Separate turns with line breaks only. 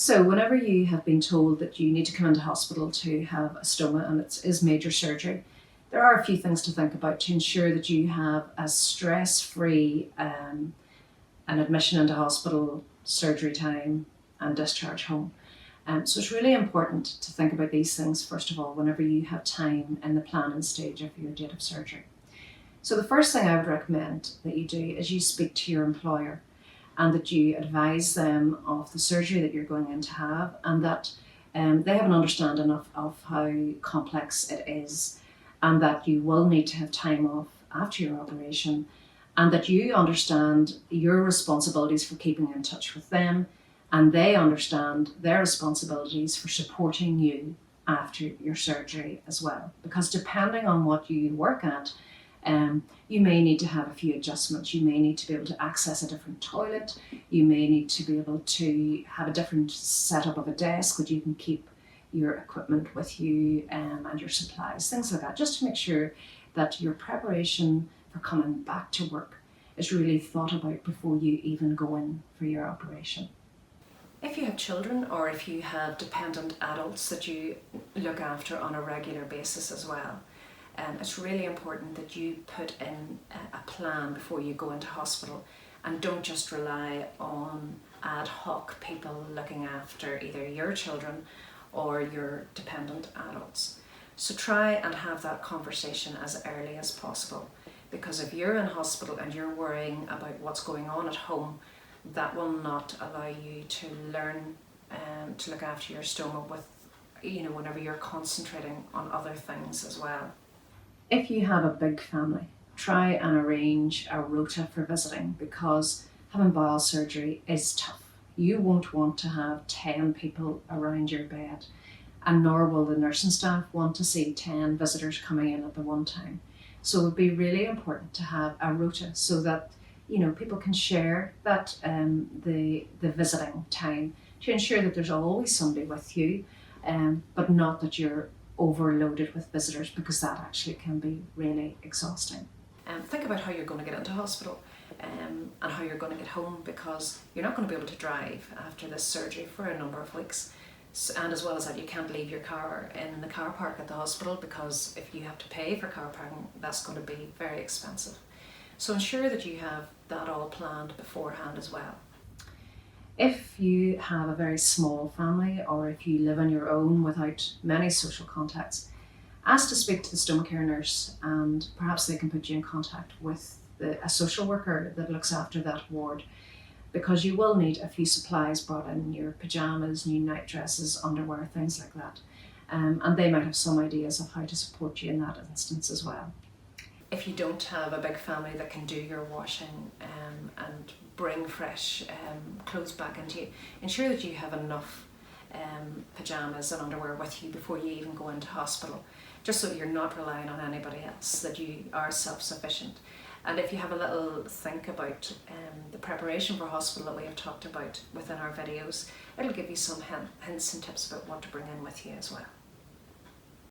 So whenever you have been told that you need to come into hospital to have a stoma and it is major surgery, there are a few things to think about to ensure that you have a stress-free an admission into hospital, surgery time and discharge home. So it's really important to think about these things first of all whenever you have time in the planning stage of your date of surgery. So the first thing I would recommend that you do is you speak to your employer and that you advise them of the surgery that you're going in to have, and that they have an understanding of how complex it is, and that you will need to have time off after your operation, and that you understand your responsibilities for keeping in touch with them, and they understand their responsibilities for supporting you after your surgery as well. Because depending on what you work at, you may need to have a few adjustments. You may need to be able to access a different toilet. You may need to be able to have a different setup of a desk that you can keep your equipment with you and your supplies, things like that, just to make sure that your preparation for coming back to work is really thought about before you even go in for your operation. If you have children or if you have dependent adults that you look after on a regular basis as well, it's really important that you put in a plan before you go into hospital and don't just rely on ad hoc people looking after either your children or your dependent adults. So try and have that conversation as early as possible, because if you're in hospital and you're worrying about what's going on at home, that will not allow you to learn to look after your stoma whenever you're concentrating on other things as well. If you have a big family, try and arrange a rota for visiting, because having bowel surgery is tough. You won't want to have 10 people around your bed, and nor will the nursing staff want to see 10 visitors coming in at the one time. So it would be really important to have a rota so that people can share that the visiting time, to ensure that there's always somebody with you, but not that you're overloaded with visitors, because that actually can be really exhausting. Think about how you're going to get into hospital and how you're going to get home, because you're not going to be able to drive after this surgery for a number of weeks. And as well as that, you can't leave your car in the car park at the hospital, because if you have to pay for car parking, that's going to be very expensive. So ensure that you have that all planned beforehand as well. If you have a very small family, or if you live on your own without many social contacts, ask to speak to the stomach care nurse, and perhaps they can put you in contact with a social worker that looks after that ward, because you will need a few supplies brought in, your pajamas, new night dresses, underwear, things like that. And they might have some ideas of how to support you in that instance as well. If you don't have a big family that can do your washing and bring fresh clothes back into you, ensure that you have enough pajamas and underwear with you before you even go into hospital, just so you're not relying on anybody else, that you are self-sufficient. And if you have a little think about the preparation for hospital that we have talked about within our videos, it'll give you some hints and tips about what to bring in with you as well.